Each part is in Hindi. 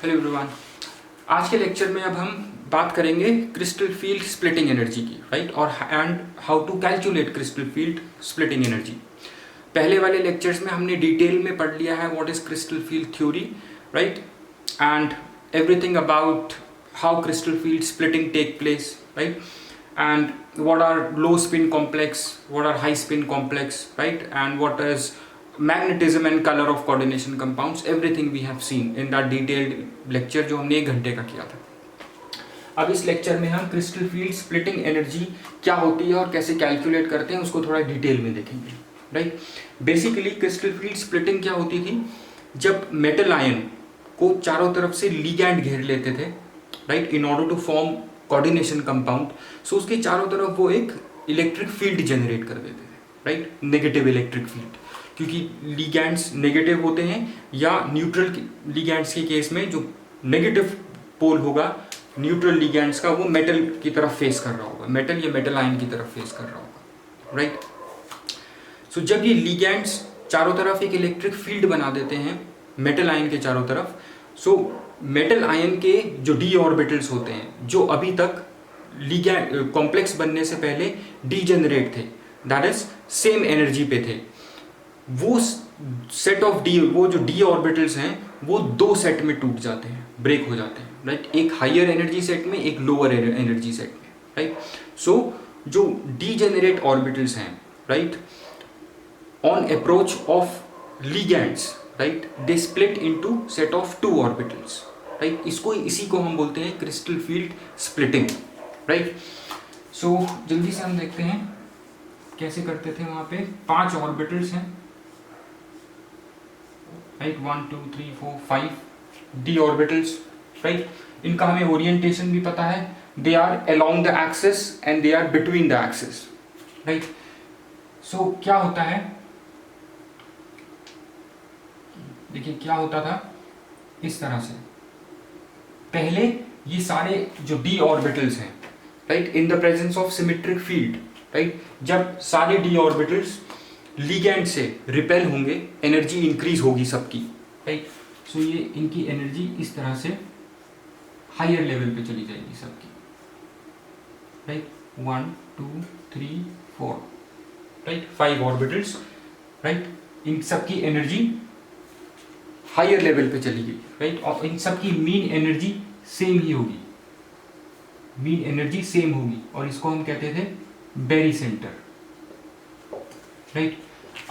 Hello everyone. आज के लेक्चर में अब हम बात करेंगे क्रिस्टल फील्ड स्प्लिटिंग एनर्जी की, राइट, और and how to calculate crystal field splitting energy. पहले वाले लेक्चर्स में हमने डिटेल में पढ़ लिया है what is crystal field theory, right, and everything about how crystal field splitting take place, right, and what are low spin complex, what are high spin complex, right, and what is magnetism and color of coordination compounds. Everything we have seen in that detailed lecture जो हमने 1 घंटे का किया था। अब इस लेक्चर में हम क्रिस्टल फील्ड स्प्लिटिंग एनर्जी क्या होती है और कैसे कैलकुलेट करते हैं उसको थोड़ा डिटेल में देखेंगे, right. Basically crystal field splitting क्या होती थी, जब मेटल आयन को चारों तरफ से लिगैंड घेर लेते थे, right, in order to form coordination compound. So उसके चारों तरफ वो एक इलेक्ट्रिक फील्ड जनरेट कर देते थे, राइट, नेगेटिव इलेक्ट्रिक फील्ड, क्योंकि लिगैंड्स नेगेटिव होते हैं या न्यूट्रल लिगैंड्स के केस में जो नेगेटिव पोल होगा न्यूट्रल लिगैंड्स का, वो मेटल की तरफ फेस कर रहा होगा, मेटल या मेटल आयन की तरफ फेस कर रहा होगा, राइट। सो जब ये लिगैंड्स चारों तरफ एक इलेक्ट्रिक फील्ड बना देते हैं मेटल आयन के चारों तरफ, सो मेटल आयन के जो डी ऑर्बिटल्स होते हैं जो अभी तक लिगैंड कॉम्प्लेक्स बनने से पहले डीजेनरेट थे, दैट इज सेम एनर्जी पे थे, वो सेट ऑफ डी, वो जो डी ऑर्बिटल्स हैं वो 2 सेट में टूट जाते हैं, ब्रेक हो जाते हैं, राइट, एक हायर एनर्जी सेट में, एक लोअर एनर्जी सेट में, राइट। सो जो डीजेनरेट ऑर्बिटल्स हैं, right, on approach of ligands, right, they split into set of 2 orbitals, right. इसी को हम बोलते हैं क्रिस्टल फील्ड स्प्लिटिंग, राइट। सो जल्दी से हम देखते हैं कैसे करते थे। वहां पे 5 ऑर्बिटल्स हैं, राइट, 1 2 3 4 5 डी ऑर्बिटल्स, राइट। इनका हमें ओरिएंटेशन भी पता है, they are along the axis and they are between the axis, right. So क्या होता है, देखिए क्या होता था, इस तरह से पहले ये सारे जो डी ऑर्बिटल्स हैं, right, in the presence of symmetric field, right, जब सारे डी ऑर्बिटल्स लिगैंड से रिपेल होंगे एनर्जी इंक्रीज होगी सबकी, राइट। सो ये इनकी एनर्जी इस तरह से हायर लेवल पे चली जाएगी सबकी, राइट, 1 2 3 4, राइट, 5 ऑर्बिटल्स, राइट, इन सबकी एनर्जी हायर लेवल पे चली गई, राइट, और इन सबकी मीन एनर्जी सेम ही होगी, मीन एनर्जी सेम होगी, और इसको हम कहते थे बेरी सेंटर, राइट।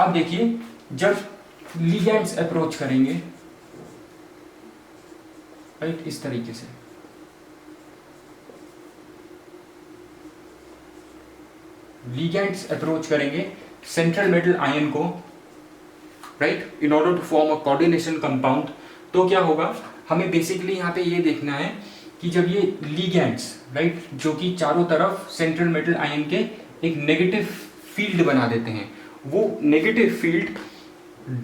अब देखिए जब लिगैंड्स अप्रोच करेंगे, राइट, इस तरीके से लिगैंड्स अप्रोच करेंगे सेंट्रल मेटल आयन को, right, in order to form a coordination compound, तो क्या होगा, हमें बेसिकली यहाँ पे ये देखना है कि जब ये लिगैंड्स, राइट, जो कि चारों तरफ सेंट्रल मेटल आयन के एक नेगेटिव फील्ड बना देते हैं, वो नेगेटिव फील्ड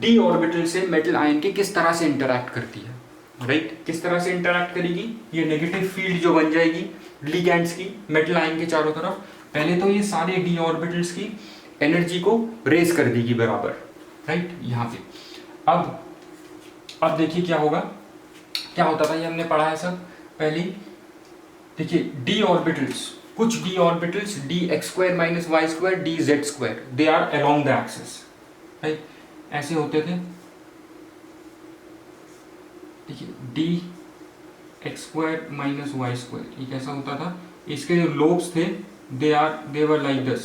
डी ऑर्बिटल से मेटल आयन के किस तरह से इंटरैक्ट करती है, राइट, किस तरह से इंटरैक्ट करेगी। ये नेगेटिव फील्ड जो बन जाएगी लिगैंड्स की मेटल आयन के चारों तरफ, पहले तो ये सारे डी ऑर्बिटल्स की एनर्जी को रेज कर देगी बराबर, राइट, यहाँ पे। अब देखिए क्या होगा, क्या होता था, ये हमने पढ़ा है सब पहले। देखिए डी ऑर्बिटल्स, कुछ D orbitals D x square minus Y square D Z square, they are along the axis, right, ऐसे होते थे। देखिए D x square minus Y square, ये कैसा होता था, इसके जो लोब्स थे they were like this,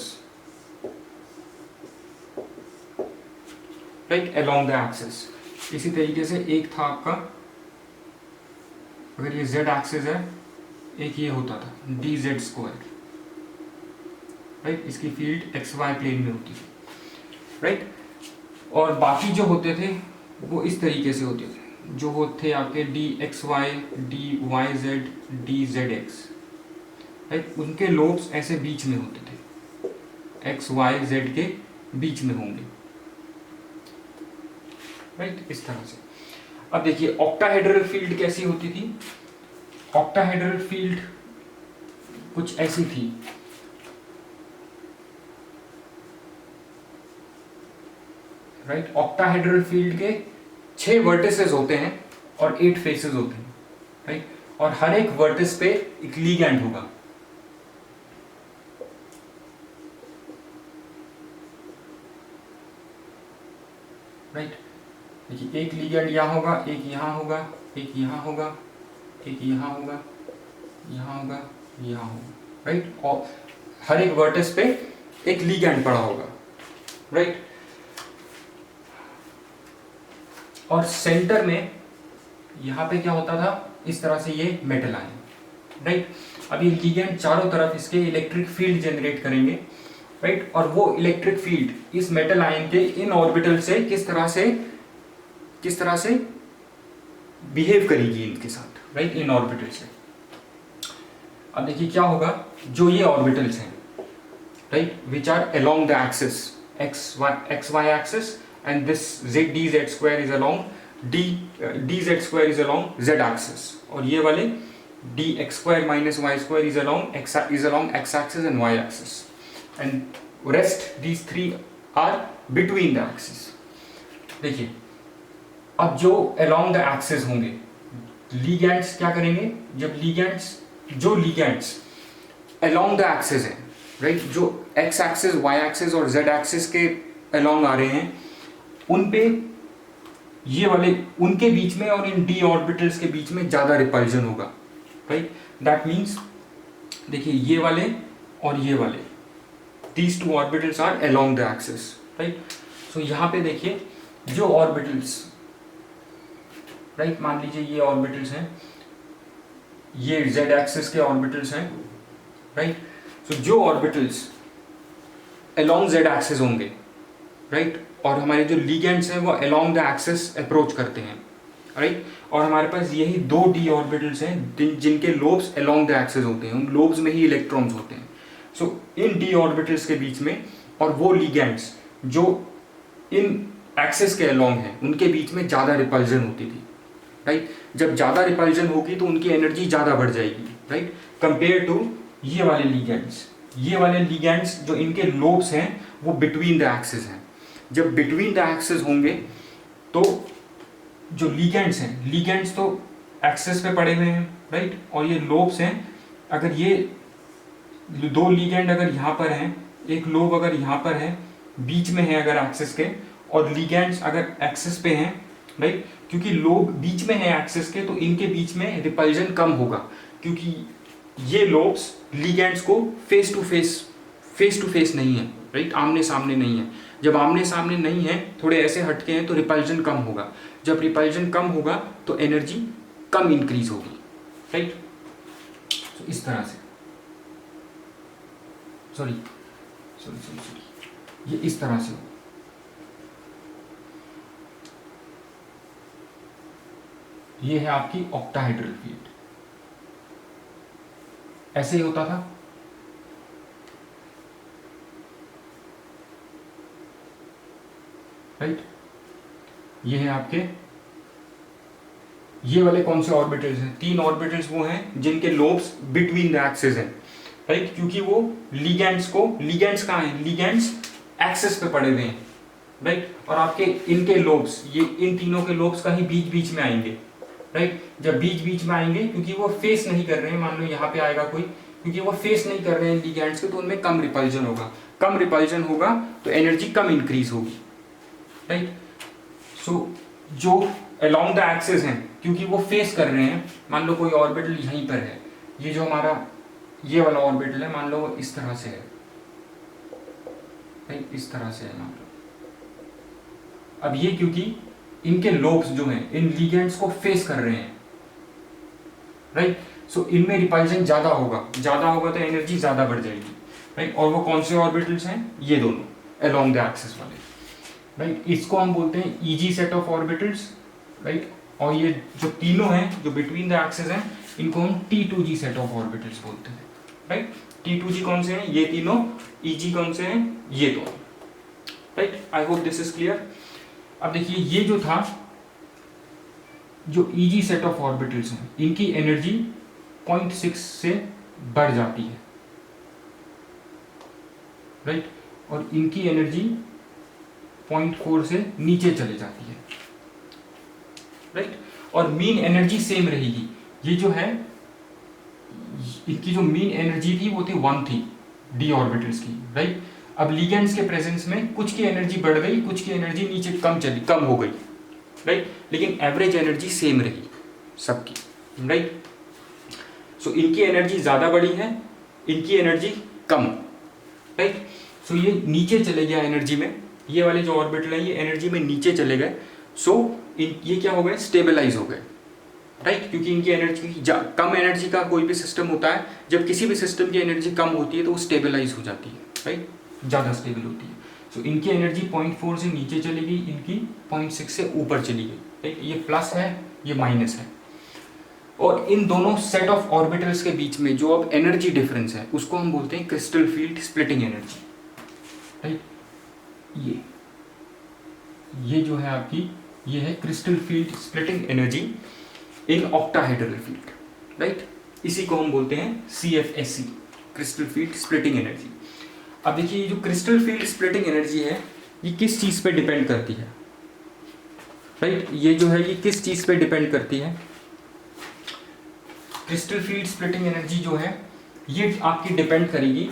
right, along the axis. इसी तरीके से एक था आपका, अगर ये z एक्सिस है, एक ये होता था डी जेड स्क्वायर, राइट, इसकी फील्ड एक्स वाई प्लेन में होती थी, राइट। और बाकी जो होते थे वो इस तरीके से होते थे, जो होते आपके d x y d y z d z x, right, उनके लोब्स ऐसे बीच में होते थे, एक्स वाई जेड के बीच में होंगे, राइट, इस तरह से। अब देखिए ऑक्टाहेड्रल फील्ड कैसी होती थी, ऑक्टाहेड्रल फील्ड कुछ ऐसी थी, राइट। ऑक्टाहेड्रल फील्ड के 6 वर्टिसेस होते हैं और 8 फेसेस होते हैं, राइट, और हर एक वर्टिस पे एक लिगैंड होगा, राइट। देखिए एक लिगैंड यहाँ होगा, एक यहाँ होगा, एक यहाँ होगा, एक यहाँ होगा, यहाँ होगा, यहाँ होगा, राइट, और हर एक वर्टिस पे एक लिगैंड पड़ा होगा, राइट। और सेंटर में यहाँ पे क्या होता था, इस तरह से ये मेटल आयन, राइट। अब ये लिगैंड चारों तरफ इसके इलेक्ट्रिक फील्ड जनरेट करेंगे, राइट, और वो इलेक्ट्रिक फील्ड इस मेटल आयन के इन ऑर्बिटल से किस तरह से बिहेव करेगी इनके साथ, राइट, इन ऑर्बिटल से। अब देखिए क्या होगा, जो ये ऑर्बिटल्स हैं, right, which are along the axis x y axis, and this d Z square is along d Z square is along z axis, और ये वाले d x square minus Y square is along x axis and y axis, and rest these three are between the axis. देखिए अब जो अलोंग द एक्सिस होंगे लिगैंड्स क्या करेंगे, जब जो लिगैंड्स अलोंग द एक्सिस है, राइट, जो एक्स एक्सिस वाई एक्सिस और जेड एक्सिस के अलोंग आ रहे हैं, उन पे ये वाले उनके बीच में और इन डी ऑर्बिटल्स के बीच में ज्यादा रिपल्जन होगा, राइट। दैट मीन्स देखिए ये वाले और ये वाले these two orbitals are along the axis, right. So यहाँ पे देखिए जो ऑर्बिटल्स, राइट, मान लीजिए ये ऑर्बिटल्स हैं, ये जेड एक्सिस के ऑर्बिटल्स हैं, राइट। सो जो ऑर्बिटल्स अलोंग जेड एक्सिस होंगे, राइट, और हमारे जो लिगैंड्स हैं वो अलोंग द एक्सिस अप्रोच करते हैं, राइट, और हमारे पास यही दो डी ऑर्बिटल्स हैं जिनके लोब्स अलोंग द एक्सिस होते हैं, उन लोब्स में ही इलेक्ट्रॉन्स होते हैं। सो इन डी ऑर्बिटल्स के बीच में और वो लिगैंड्स जो इन एक्सिस के अलोंग हैं, उनके बीच में ज़्यादा रिपल्जन होती थी, राइट। जब ज़्यादा रिपल्जन होगी तो उनकी एनर्जी ज़्यादा बढ़ जाएगी, राइट, कंपेयर टू ये वाले लिगैंड्स जो इनके लोब्स हैं वो बिटवीन द एक्सिस हैं। जब बिटवीन द एक्सिस होंगे तो जो लिगैंड्स तो एक्सिस पे पड़े हुए हैं, राइट, और ये लोब्स हैं, अगर ये दो लिगैंड अगर यहाँ पर हैं, एक लोब अगर यहाँ पर है, बीच में है अगर एक्सिस के, और लिगैंड्स अगर एक्सिस पे हैं, राइट, क्योंकि लोब बीच में है एक्सिस के तो इनके बीच में रिपल्जन कम होगा, क्योंकि ये लोब्स लिगैंड्स को फेस टू फेस नहीं है, राइट, आमने सामने नहीं है। जब आमने सामने नहीं है, थोड़े ऐसे हटके हैं, तो रिपल्जन कम होगा। जब रिपल्जन कम होगा तो एनर्जी कम इंक्रीज होगी, राइट। तो इस तरह से सॉरी ये इस तरह से होगा। ये है आपकी ऑक्टाहेड्रल फील्ड, ऐसे ही होता था, राइट। ये है आपके ये वाले कौन से ऑर्बिटल्स हैं, तीन ऑर्बिटल्स वो हैं जिनके लोब्स बिटवीन द एक्सिस हैं, राइट, क्योंकि वो लिगैंड्स कहाँ हैं, लिगैंड्स एक्सिस पे पड़े हुए हैं, राइट, और आपके इनके लोब्स, ये इन तीनों के लोब्स का ही बीच में आएंगे, राइट। जब बीच में आएंगे, क्योंकि वो फेस नहीं कर रहे हैं, मान लो यहाँ पे आएगा कोई, क्योंकि वो फेस नहीं कर रहे हैं लिगैंड्स के, तो उनमें कम रिपल्जन होगा, तो एनर्जी कम इंक्रीज होगी, राइट। सो जो अलोंग द एक्सिस हैं, क्योंकि वो फेस कर रहे हैं, मान लो कोई ऑर्बिटल यहीं पर है, ये जो हमारा ये वाला ऑर्बिटल है, मान लो वो इस तरह से है, राइट, इस तरह से है मान लो। अब ये क्योंकि इनके लोब्स जो हैं इन लिगैंड्स को फेस कर रहे हैं, राइट, सो इनमें रिपल्जन ज्यादा होगा तो एनर्जी ज्यादा बढ़ जाएगी, राइट। और वो कौन से ऑर्बिटल्स हैं, ये दोनों अलोंग द एक्सिस वाले, राइट। इसको हम बोलते हैं easy set of orbitals, right, और ये जो तीनों हैं जो बिटवीन द एक्सिस हैं, इनको हम T2G सेट ऑफ ऑर्बिटल्स बोलते हैं, राइट। T2G कौन से हैं, ये तीनों, EG कौन से हैं, ये दोनों, right. I hope this is clear. अब देखिए ये जो था, जो EG सेट ऑफ ऑर्बिटल्स हैं, इनकी एनर्जी 0.6 से बढ़ जाती है, राइट, और इनकी एनर्जी 0.4 से नीचे चले जाती है, राइट, और मीन एनर्जी सेम रहेगी। ये जो है इनकी जो मीन एनर्जी थी वो थी 1 थी डी ऑर्बिटल्स की, राइट। अब लिगेंड्स के प्रेजेंस में कुछ की एनर्जी बढ़ गई, कुछ की एनर्जी नीचे कम हो गई, राइट, लेकिन एवरेज एनर्जी सेम रही सबकी, राइट। सो इनकी एनर्जी ज़्यादा बढ़ी है, इनकी एनर्जी कम, राइट। सो ये नीचे चले गया एनर्जी में, ये वाले जो ऑर्बिटल है ये एनर्जी में नीचे चले गए। सो ये क्या हो गए, स्टेबलाइज हो गए, राइट, क्योंकि इनकी एनर्जी कम एनर्जी का कोई भी सिस्टम होता है, जब किसी भी सिस्टम की एनर्जी कम होती है तो वो स्टेबलाइज हो जाती है, राइट, ज़्यादा स्टेबल होती है। सो इनकी एनर्जी 0.4 से नीचे चली गई, इनकी 0.6 से ऊपर चली गई, राइट। ये प्लस है, ये माइनस है। और इन दोनों सेट ऑफ ऑर्बिटल्स के बीच में जो अब एनर्जी डिफरेंस है उसको हम बोलते हैं crystal field splitting energy, right. ये जो है आपकी, ये है crystal field splitting energy in octahedral field, right. इसी को हम बोलते हैं CFSE, crystal field splitting energy. अब देखिए ये जो क्रिस्टल फील्ड स्प्लिटिंग एनर्जी है ये किस चीज़ पे डिपेंड करती है, राइट। ये जो है ये किस चीज़ पे डिपेंड करती है, क्रिस्टल फील्ड स्प्लिटिंग एनर्जी जो है ये आपकी डिपेंड करेगी,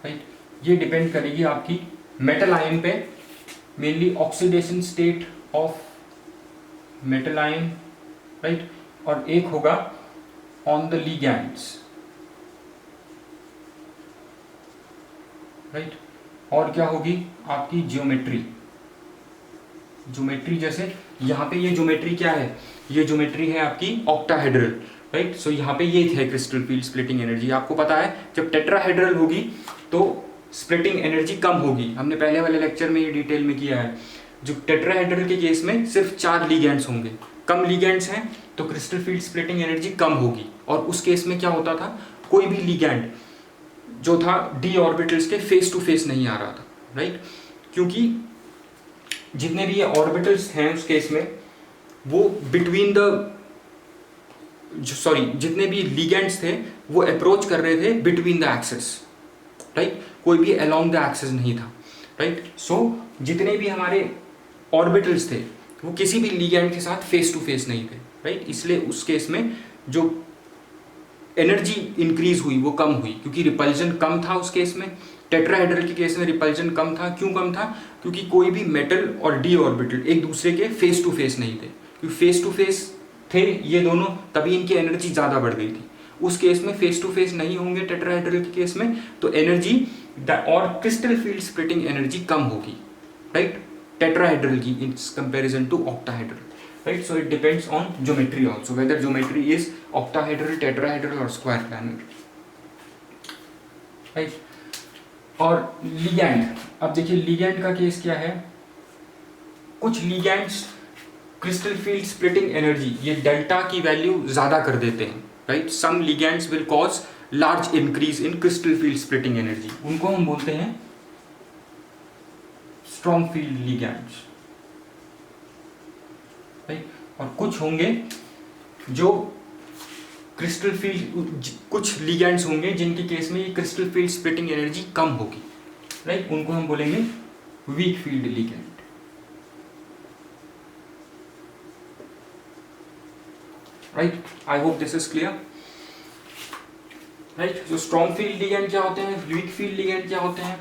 राइट, ये डिपेंड करेगी आपकी मेटल आयन पे, mainly oxidation state of metal ion, right. और एक होगा ऑन द लिगैंड्स, राइट। और क्या होगी आपकी ज्योमेट्री, जैसे यहाँ पे ये ज्योमेट्री क्या है, ये ज्योमेट्री है आपकी ऑक्टाहेड्रल, राइट। सो यहाँ पे ये है क्रिस्टल फील्ड स्प्लिटिंग एनर्जी। आपको पता है जब टेट्राहेड्रल होगी तो स्प्लिटिंग एनर्जी कम होगी, हमने पहले वाले लेक्चर में ये डिटेल में किया है। जो टेट्राहेड्रल के केस में सिर्फ 4 लिगैंड्स होंगे, कम लिगैंड्स हैं तो क्रिस्टल फील्ड स्प्लिटिंग एनर्जी कम होगी। और उस केस में क्या होता था, कोई भी लिगैंड जो था डी ऑर्बिटल्स के फेस टू फेस नहीं आ रहा था, राइट, क्योंकि जितने भी ये ऑर्बिटल्स हैं उस केस में वो बिटवीन द जितने भी लिगेंड्स थे वो अप्रोच कर रहे थे बिटवीन द एक्सेस, राइट, कोई भी अलोंग द एक्सेस नहीं था, राइट। सो जितने भी हमारे ऑर्बिटल्स थे वो किसी भी लिगेंड के साथ फेस टू फेस नहीं थे, राइट। इसलिए उस केस में जो एनर्जी इंक्रीज हुई वो कम हुई, क्योंकि रिपल्जन कम था उस केस में। टेट्राहेड्रल के केस में रिपल्जन कम था, क्यों कम था, क्योंकि कोई भी मेटल और डी ऑर्बिटल एक दूसरे के फेस टू फेस नहीं थे, क्योंकि फेस टू फेस थे ये दोनों, तभी इनकी एनर्जी ज़्यादा बढ़ गई थी। उस केस में फेस टू फेस नहीं होंगे टेट्राहेड्रल के केस में, तो एनर्जी और क्रिस्टल फील्ड स्प्लिटिंग एनर्जी कम होगी, राइट, टेट्राहेड्रल की in comparison to octahedral, right? So it depends on geometry also, whether geometry is octahedral, tetrahedral or square planar, right? और लिगैंड, अब देखिए लिगैंड का केस क्या है, कुछ ligands crystal field splitting energy ये डेल्टा की वैल्यू ज्यादा कर देते हैं, right. Some ligands will cause large increase in crystal field splitting energy, उनको हम बोलते हैं स्ट्रॉन्ग फील्ड लिगैंड्स, राइट। और कुछ होंगे जो क्रिस्टल फील्ड, कुछ लिगैंड्स होंगे जिनके केस में ये क्रिस्टल फील्ड स्प्लिटिंग एनर्जी कम होगी, राइट, उनको हम बोलेंगे week field ligand, right. I hope this is clear, right. जो स्ट्रॉन्ग फील्ड लिगैंड क्या होते हैं, वीक फील्ड लिगैंड क्या होते हैं,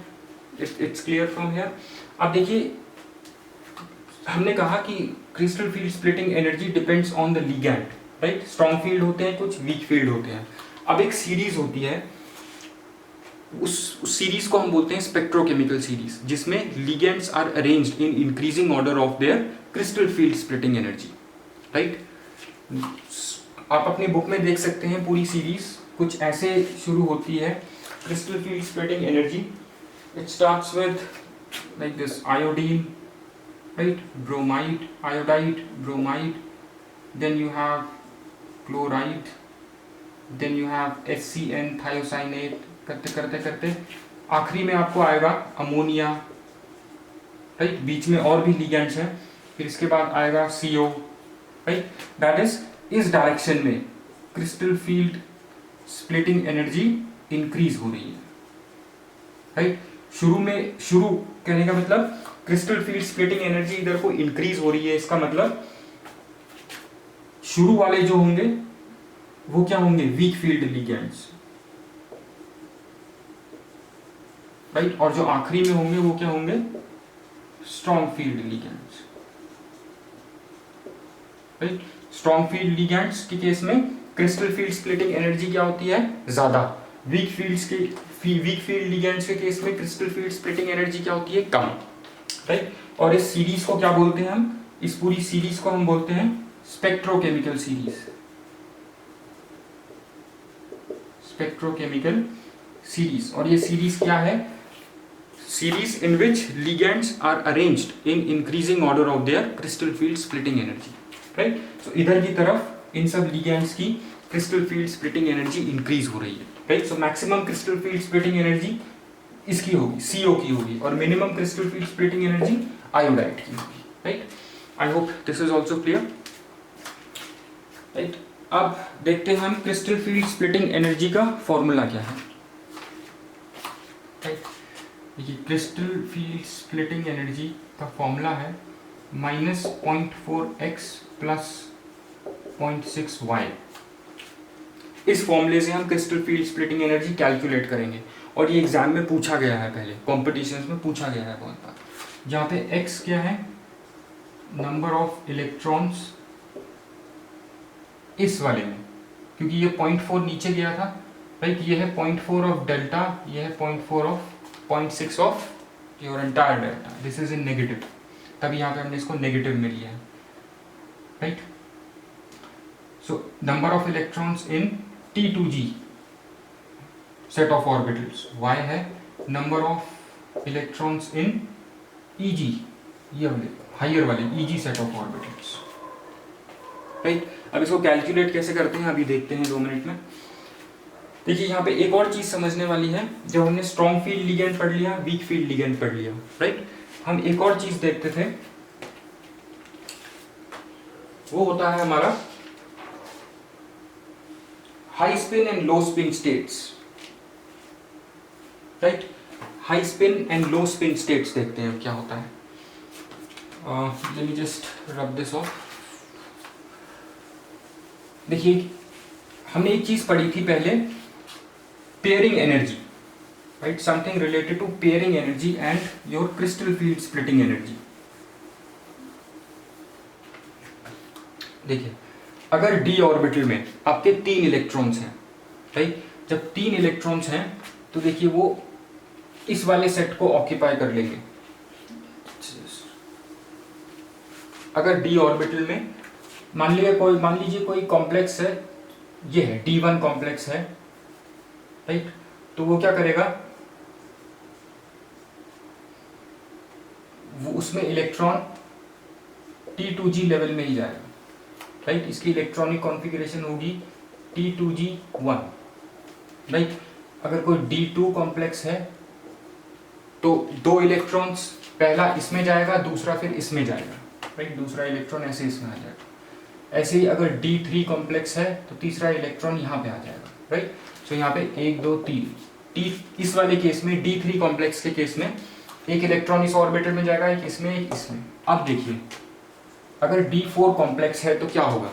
इट्स क्लियर फ्रॉम हियर। अब देखिए हमने कहा कि crystal field splitting energy depends on the ligand, right. Strong field होते हैं कुछ, वीक फील्ड होते हैं। अब एक सीरीज होती है, उस सीरीज को हम बोलते हैं स्पेक्ट्रोकेमिकल सीरीज, जिसमें ligands are arranged in increasing order of their crystal field splitting energy, right. आप अपनी बुक में देख सकते हैं पूरी सीरीज कुछ ऐसे शुरू होती है, crystal field splitting energy, it starts with like this, iodine, right, bromide, iodide, bromide, then you have chloride, then you have HCN, thiocyanate, करते करते करते आखिरी में आपको आएगा अमोनिया, राइट, बीच में और भी लिगैंड्स हैं, फिर इसके बाद आएगा CO, राइट। दैट इज इस डायरेक्शन में crystal field splitting energy increase हो रही है, राइट। शुरू कहने का मतलब क्रिस्टल फील्ड स्प्लिटिंग एनर्जी इधर को इंक्रीज हो रही है, इसका मतलब शुरू वाले जो होंगे वो क्या होंगे, वीक फील्ड लिगेंड्स, राइट, और जो आखिरी में होंगे वो क्या होंगे, strong field ligands, right. Strong field ligands के केस में क्रिस्टल फील्ड स्प्लिटिंग एनर्जी क्या होती है, ज्यादा। वीक फील्ड लिगेंड्स के केस में क्रिस्टल फील्ड स्प्लिटिंग एनर्जी क्या होती है, कम, राइट। और इस सीरीज को क्या बोलते हैं हम, इस पूरी सीरीज को हम बोलते हैं स्पेक्ट्रोकेमिकल सीरीज, स्पेक्ट्रोकेमिकल सीरीज। और ये सीरीज क्या है, series in which ligands are arranged in increasing order of their crystal field splitting energy, right. So इधर की तरफ इन सब लिगेंड्स की crystal field splitting energy increase हो रही है, right. So maximum crystal field splitting energy इसकी होगी, CO की होगी, और minimum crystal field splitting energy iodide की होगी, right. I hope this is also clear, right. अब देखते हैं हम क्रिस्टल फील्ड स्प्लिटिंग एनर्जी का फॉर्मूला क्या है, राइट। देखिए क्रिस्टल फील्ड स्प्लिटिंग एनर्जी का फॉर्मूला है -0.4x प्लस 0.6y। इस फॉर्मूले से हम crystal field splitting energy calculate करेंगे, और ये एग्जाम में पूछा गया है, पहले कॉम्पिटिशन्स में पूछा गया है बहुत बार। जहाँ पे x क्या है, नंबर ऑफ इलेक्ट्रॉन्स इस वाले में, क्योंकि ये 0.4 नीचे गया था, राइट। ये है 0.4 ऑफ डेल्टा, ये है 0.6 of your entire delta, this is in negative, तभी यहाँ पे हमने इसको नेगेटिव में लिया है, right. So number of electrons in T2G set of orbitals, y है number of electrons in EG, ये वाले हायर वाले EG set of orbitals, right. अब इसको कैलकुलेट कैसे करते हैं अभी देखते हैं 2 मिनट में। देखिए यहाँ पे एक और चीज समझने वाली है, जब हमने स्ट्रॉन्ग फील्ड लिगेंड पढ़ लिया, वीक फील्ड लिगेंड पढ़ लिया, राइट, हम एक और चीज देखते थे, वो होता है हमारा high spin and low spin states, right. High spin and low spin states देखते हैं क्या होता है। Let me just rub this off. देखिए हमने एक चीज पढ़ी थी पहले, pairing energy, right, something related to pairing energy and your crystal field splitting energy. देखिए अगर d ऑर्बिटल में आपके 3 इलेक्ट्रॉन्स हैं, राइट, जब 3 इलेक्ट्रॉन्स हैं तो देखिए वो इस वाले सेट को ऑक्यूपाई कर लेंगे। अगर d ऑर्बिटल में मान लीजिए कोई कॉम्प्लेक्स है, ये है D1 कॉम्प्लेक्स है, राइट, तो वो क्या करेगा, वो उसमें इलेक्ट्रॉन T2G लेवल में ही जाएगा, राइट। इसकी इलेक्ट्रॉनिक कॉन्फ़िगरेशन होगी T2G1, राइट। अगर कोई D2 कॉम्प्लेक्स है तो 2 इलेक्ट्रॉन्स, पहला इसमें जाएगा, दूसरा फिर इसमें जाएगा, राइट, दूसरा इलेक्ट्रॉन ऐसे इसमें आ जाएगा। ऐसे ही अगर D3 कॉम्प्लेक्स है तो तीसरा इलेक्ट्रॉन यहाँ पे आ जाएगा, राइट। सो यहाँ पे 1 2 3 इस वाले केस में D3 कॉम्प्लेक्स के केस में एक इलेक्ट्रॉन इस ऑर्बिटल में जाएगा, एक इसमें, एक इसमें। अब देखिए अगर D4 कॉम्प्लेक्स है तो क्या होगा,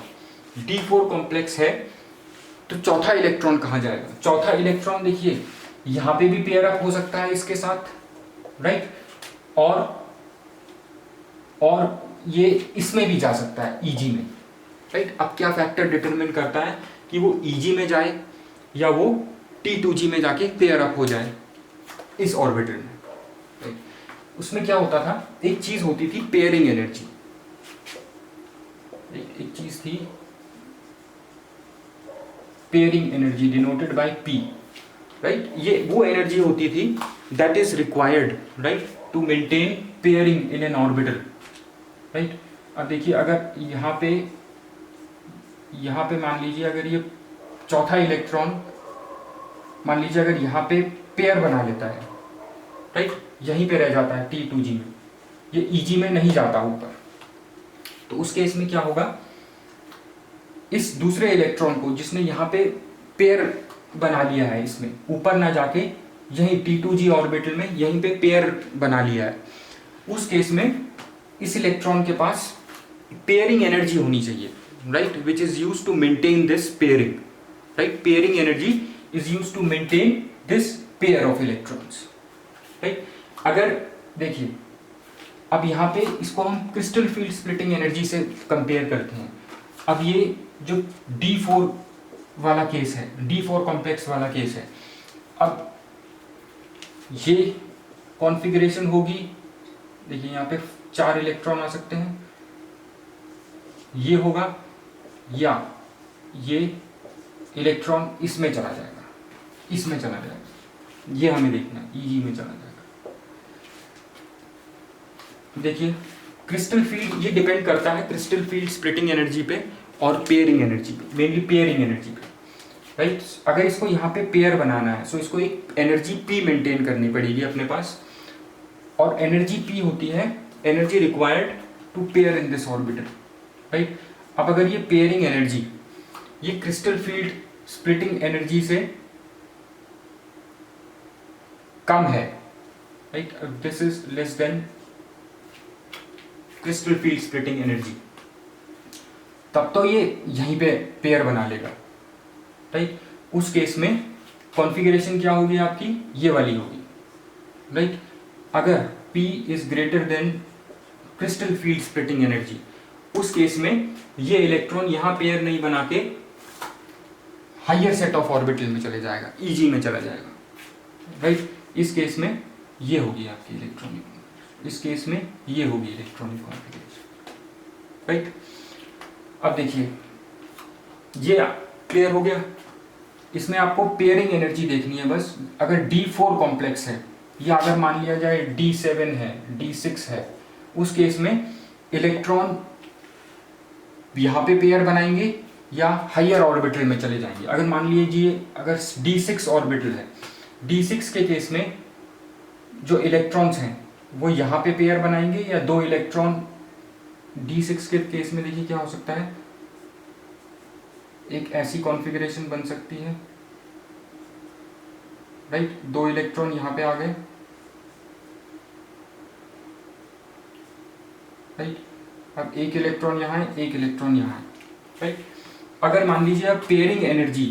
D4 कॉम्प्लेक्स है तो चौथा इलेक्ट्रॉन कहाँ जाएगा, चौथा इलेक्ट्रॉन देखिए यहाँ पे भी पेयर अप हो सकता है इसके साथ, राइट, और ये इसमें भी जा सकता है EG में, राइट। अब क्या फैक्टर डिटरमिन करता है कि वो EG में जाए या वो T2G में जाके पेयर अप हो जाए इस ऑर्बिटल में, राइट। उसमें क्या होता था, एक चीज होती थी पेयरिंग एनर्जी, एक चीज थी pairing energy denoted by P, right. ये वो एनर्जी होती थी that is required, right, to maintain pairing in an orbital, right. अब देखिए अगर यहाँ पे मान लीजिए अगर ये चौथा इलेक्ट्रॉन मान लीजिए अगर यहाँ पे पेयर बना लेता है, राइट, यहीं पे रह जाता है T2G में, ये EG में नहीं जाता ऊपर, तो उस केस में क्या होगा, इस दूसरे इलेक्ट्रॉन को जिसने यहाँ पे पेयर बना लिया है, इसमें ऊपर ना जाके यहीं T2G ऑर्बिटल में यहीं पे पेयर बना लिया है, उस केस में इस इलेक्ट्रॉन के पास पेयरिंग एनर्जी होनी चाहिए, right, which is used to maintain this pairing, right, pairing energy is used to maintain this pair of electrons, right. अगर देखिए अब यहाँ पे इसको हम क्रिस्टल फील्ड स्प्लिटिंग एनर्जी से कंपेयर करते हैं। अब ये जो D4 वाला केस है, D4 कॉम्प्लेक्स वाला केस है, अब ये कॉन्फ़िगरेशन होगी, देखिए यहाँ पे 4 इलेक्ट्रॉन आ सकते हैं, ये होगा, या ये इलेक्ट्रॉन इसमें चला जाएगा, इसमें चला जाएगा, ये हमें देखना है, EG में चला जाएगा। देखिए क्रिस्टल फील्ड ये डिपेंड करता है क्रिस्टल फील्ड स्प्लिटिंग एनर्जी पे और पेयरिंग एनर्जी पे, मेनली पेयरिंग एनर्जी पे, राइट। अगर इसको यहाँ पे पेयर बनाना है तो इसको एक एनर्जी P मेंटेन करनी पड़ेगी अपने पास, और एनर्जी P होती है energy required to pair in this orbital, right. अब अगर ये पेयरिंग एनर्जी ये क्रिस्टल फील्ड स्प्लिटिंग एनर्जी से कम है, right, this is less than crystal field splitting energy, तब तो ये यहीं पे पेयर बना लेगा, राइट। उस केस में कॉन्फ़िगरेशन क्या होगी आपकी, ये वाली होगी, राइट। अगर P is greater than crystal field splitting energy, उस केस में ये इलेक्ट्रॉन यहाँ पेयर नहीं बना के हायर सेट ऑफ ऑर्बिटल में चले जाएगा, EG में चला जाएगा, राइट। इस केस में ये होगी आपकी इलेक्ट्रॉनिक, इस केस में ये होगी इलेक्ट्रॉनिक कॉन्फ़िगरेशन, राइट। अब देखिए ये क्लियर हो गया। इसमें आपको पेयरिंग एनर्जी देखनी है बस। अगर D4 कॉम्प्लेक्स है या अगर मान लिया जाए D7 है, D6 है, उस केस में इलेक्ट्रॉन यहाँ पे पेयर बनाएंगे या हायर ऑर्बिटल में चले जाएंगे। अगर मान लीजिए अगर D6 ऑर्बिटल है, D6 के केस में जो इलेक्ट्रॉन्स हैं वो यहाँ पे पेयर बनाएंगे या दो इलेक्ट्रॉन D6 के केस में देखिए क्या हो सकता है, एक ऐसी कॉन्फ़िगरेशन बन सकती है, राइट, दो इलेक्ट्रॉन यहाँ पे आ गए, राइट। अब एक इलेक्ट्रॉन यहाँ है, एक इलेक्ट्रॉन यहाँ है, राइट। अगर मान लीजिए अब पेयरिंग एनर्जी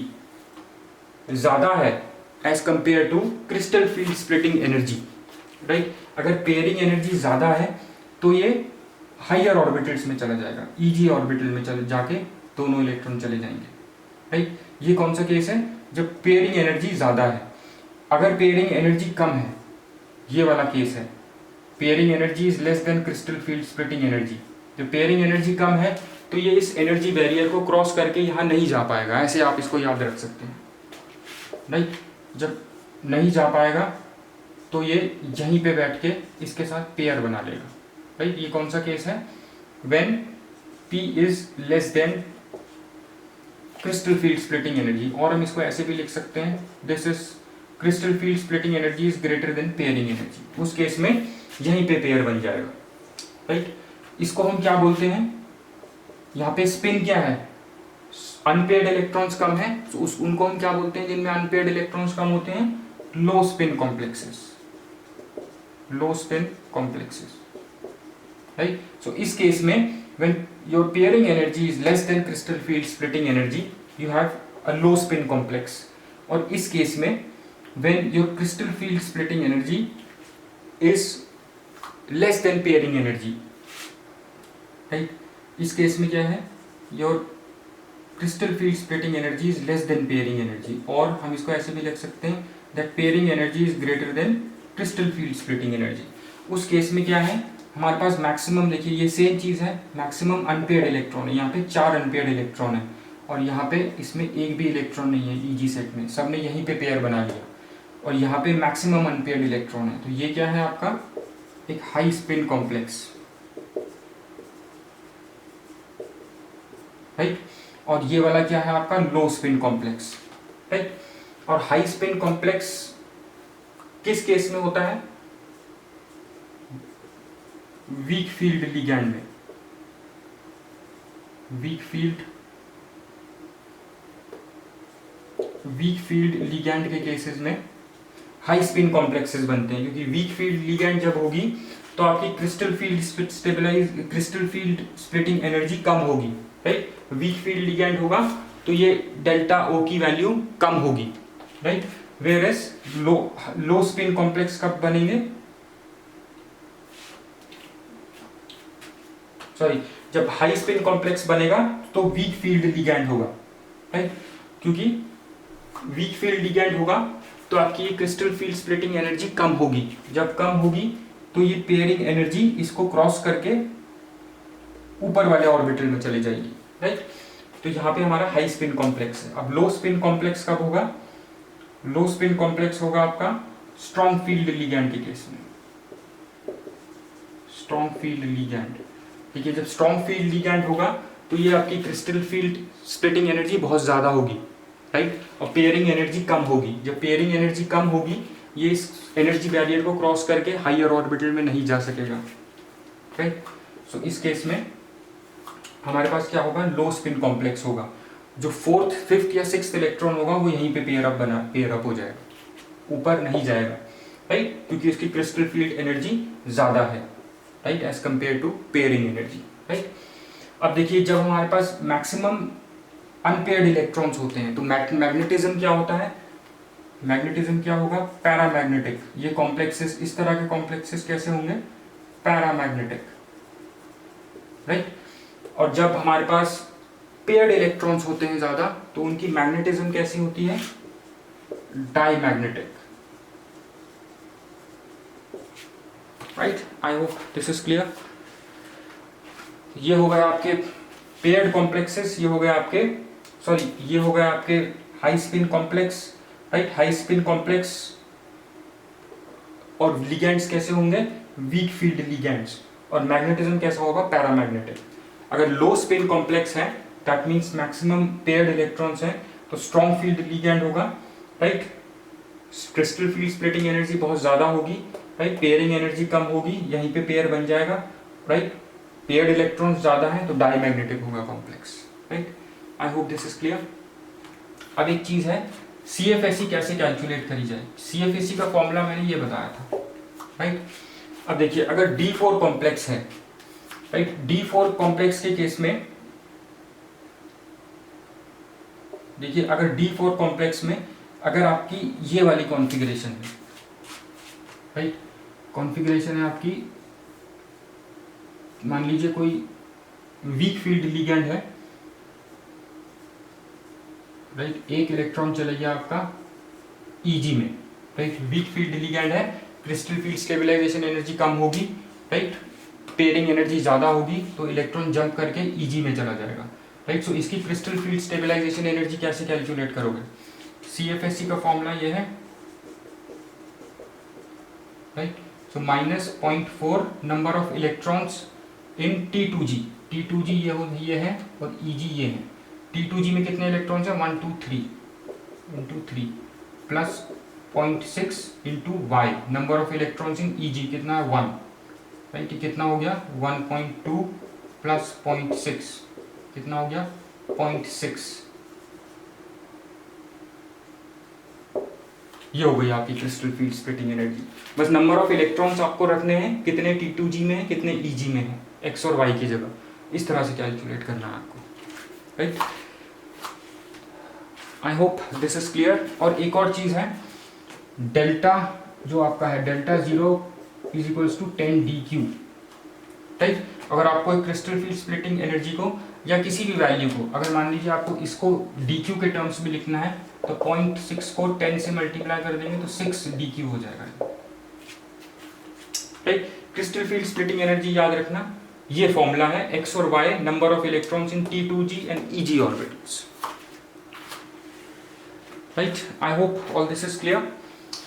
ज्यादा है as compare to crystal field splitting energy, right. अगर पेयरिंग एनर्जी ज्यादा है तो ये हायर ऑर्बिटल्स में चला जाएगा, EG ऑर्बिटल में चले जाके दोनों इलेक्ट्रॉन चले जाएंगे, राइट। ये कौन सा केस है, जब पेयरिंग एनर्जी ज्यादा है। अगर पेयरिंग एनर्जी कम है, ये वाला केस है, pairing energy is less than crystal field splitting energy. जब पेयरिंग एनर्जी कम है तो ये इस एनर्जी बैरियर को क्रॉस करके यहाँ नहीं जा पाएगा, ऐसे आप इसको याद रख सकते हैं, राइट। जब नहीं जा पाएगा तो ये यहीं पे बैठ के इसके साथ पेयर बना लेगा, राइट। ये कौन सा केस है, when P is less than crystal field splitting energy, और हम इसको ऐसे भी लिख सकते हैं, this is crystal field splitting energy is greater than pairing energy. उस केस में यहीं पे पेयर बन जाएगा, राइट। इसको हम क्या बोलते हैं, यहाँ पे स्पिन क्या है, अनपेयर्ड इलेक्ट्रॉन्स कम है तो उनको हम क्या बोलते हैं, जिनमें अनपेयर्ड इलेक्ट्रॉन्स कम होते हैं, low spin complexes, low spin complexes, right. So इस केस में when your pairing energy is less than crystal field splitting energy you have a low spin complex, और इस केस में when your crystal field splitting energy is less than pairing energy, right, इस केस में क्या है, your crystal field splitting energy is less than pairing energy, और हम इसको ऐसे भी लिख सकते हैं that pairing energy is greater than crystal field splitting energy। उस केस में क्या है, हमारे पास मैक्सिमम, देखिए ये सेम चीज़ है, मैक्सिमम अनपेयर्ड इलेक्ट्रॉन है, यहाँ पे 4 अनपेयर्ड इलेक्ट्रॉन है और यहाँ पे इसमें एक भी इलेक्ट्रॉन नहीं है EG सेट में, सब ने यहीं पे पेयर बना लिया, और यहाँ पे मैक्सिमम अनपेयर्ड इलेक्ट्रॉन है, तो ये क्या है आपका एक हाई स्पिन कॉम्प्लेक्स, राइट। और ये वाला क्या है आपका लो स्पिन कॉम्प्लेक्स, राइट। और हाई स्पिन कॉम्प्लेक्स किस केस में होता है, वीक फील्ड लिगैंड में, वीक फील्ड लिगैंड के केसेस में हाई स्पिन कॉम्प्लेक्सेस बनते हैं, क्योंकि वीक फील्ड लिगैंड जब होगी तो आपकी क्रिस्टल फील्ड स्प्लिटिंग एनर्जी कम होगी, राइट। वीक फील्ड लिगैंड होगा तो ये डेल्टा ओ की वैल्यू कम होगी, right. Whereas low spin complex कब बनेंगे, सॉरी, जब हाई स्पिन कॉम्प्लेक्स बनेगा तो वीक फील्ड लिगैंड होगा, राइट। क्योंकि वीक फील्ड लिगैंड होगा तो आपकी ये क्रिस्टल फील्ड स्प्लिटिंग एनर्जी कम होगी। जब कम होगी तो ये पेयरिंग एनर्जी इसको क्रॉस करके ऊपर वाले ऑर्बिटल में चली जाएगी, राइट। तो यहाँ पे हमारा हाई स्पिन कॉम्प्लेक्स है। अब लो स्पिन कॉम्प्लेक्स कब होगा, लो स्पिन कॉम्प्लेक्स होगा आपका स्ट्रॉन्ग फील्ड लिगैंड के केस में, स्ट्रॉन्ग फील्ड लिगैंड, ठीक है। जब स्ट्रॉन्ग फील्ड लिगैंड होगा तो ये आपकी क्रिस्टल फील्ड स्प्लिटिंग एनर्जी बहुत ज़्यादा होगी, राइट, और पेयरिंग एनर्जी कम होगी। जब पेयरिंग एनर्जी कम होगी ये इस एनर्जी बैरियर को क्रॉस करके हायर ऑर्बिटल में नहीं जा सकेगा, राइट। सो इस केस में हमारे पास क्या होगा, लो स्पिन कॉम्प्लेक्स होगा। जो फोर्थ, फिफ्थ या सिक्स्थ इलेक्ट्रॉन होगा वो यहीं पे पेयर अप हो जाएगा, ऊपर नहीं जाएगा, राइट, क्योंकि इसकी क्रिस्टल फील्ड एनर्जी ज़्यादा है, right, as compare to pairing energy, right. अब देखिए जब हमारे पास मैक्सिमम अनपेयर्ड इलेक्ट्रॉन्स होते हैं तो मैग्नेटिज्म क्या होता है, मैग्नेटिज्म क्या होगा, पैरामैग्नेटिक। ये कॉम्प्लेक्सेस, इस तरह के कॉम्प्लेक्सेस कैसे होंगे, पैरामैग्नेटिक, राइट। और जब हमारे पास पेयर्ड इलेक्ट्रॉन्स होते हैं ज़्यादा तो उनकी मैग्नेटिज्म कैसी होती है, diamagnetic, right. I hope this is clear. ये हो गए आपके पेयर्ड कॉम्प्लेक्सेस, ये हो गए आपके, सॉरी, ये हो गए आपके high spin complex, right. High spin complex और लिगैंड्स कैसे होंगे, वीक फील्ड लिगैंड्स, और मैग्नेटिज्म कैसा होगा, पैरामैग्नेटिक। अगर लो स्पिन कॉम्प्लेक्स है that means maximum paired electrons हैं तो स्ट्रॉन्ग फील्ड लिगैंड होगा, right. Crystal field splitting energy बहुत ज़्यादा होगी, राइट, पेयरिंग एनर्जी कम होगी, यहीं पे पेयर बन जाएगा, राइट। पेयर्ड इलेक्ट्रॉन्स ज़्यादा हैं तो डाईमैग्नेटिक होगा complex, right. I hope this is clear. अब एक चीज़ है, CFSE कैसे कैलकुलेट करी जाए। CFSE का फॉर्मूला मैंने ये बताया था, राइट। अब देखिए अगर D4 कॉम्प्लेक्स है, राइट, D4 कॉम्प्लेक्स के केस में देखिए अगर D4 कॉम्प्लेक्स में अगर आपकी ये वाली कॉन्फ़िगरेशन है, राइट, कॉन्फ़िगरेशन है आपकी, मान लीजिए कोई वीक फील्ड लिगैंड है, राइट, एक इलेक्ट्रॉन चले गया आपका Eg में, राइट, वीक फील्ड लिगैंड है, क्रिस्टल फील्ड स्टेबलाइजेशन एनर्जी कम होगी, राइट, पेयरिंग एनर्जी ज़्यादा होगी तो इलेक्ट्रॉन जंप करके Eg में चला जाएगा, राइट। सो इसकी क्रिस्टल फील्ड स्टेबलाइजेशन एनर्जी कैसे कैलकुलेट करोगे, CFSE का फॉर्मूला ये है, right. So -0.4 number of electrons in T2G, T2G ये है और Eg ये है। T2G में कितने इलेक्ट्रॉन्स हैं, 1 2 3 into 3 plus 0.6 into y, number of electrons in Eg कितना है 1, राइट, ये कितना हो गया 1.2 प्लस 0.6 कितना हो गया 0.6। ये हो गई आपकी क्रिस्टल फील्ड स्प्लिटिंग एनर्जी। बस नंबर ऑफ इलेक्ट्रॉन्स आपको रखने हैं, कितने T2G में है कितने Eg में है, x और y की जगह, इस तरह से कैलकुलेट करना है आपको, right. I hope this is clear. और एक और चीज़ है, डेल्टा जो आपका है, delta 0 is equals to 10 dq, right. अगर आपको एक क्रिस्टल फील्ड स्प्लिटिंग एनर्जी को या किसी भी वैल्यू को, अगर मान लीजिए आपको इसको dq के टर्म्स में लिखना है तो 0.6 को 10 से मल्टीप्लाई कर देंगे तो 6 dq हो जाएगा, right. Crystal field splitting energy याद रखना, ये फॉर्मूला है, x और y, number of electrons in T2G and Eg orbitals, right. I hope all this is clear.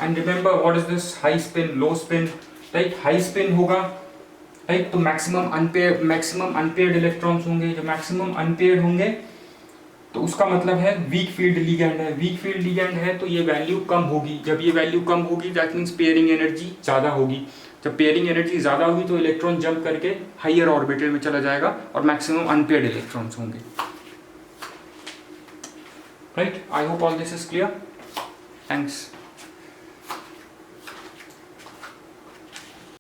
And remember what is this, high spin, low spin, right. High spin होगा, राइट, तो मैक्सिमम अनपेयर्ड इलेक्ट्रॉन्स होंगे। जब मैक्सिमम अनपेयर्ड होंगे तो उसका मतलब है वीक फील्ड लिगैंड है, वीक फील्ड लिगैंड है तो ये वैल्यू कम होगी। जब ये वैल्यू कम होगी दैट मीन्स पेयरिंग एनर्जी ज़्यादा होगी। जब पेयरिंग एनर्जी ज़्यादा होगी तो इलेक्ट्रॉन जंप करके हायर ऑर्बिटल में चला जाएगा और मैक्सिमम अनपेयर्ड इलेक्ट्रॉन्स होंगे, right. I hope all this is clear. Thanks.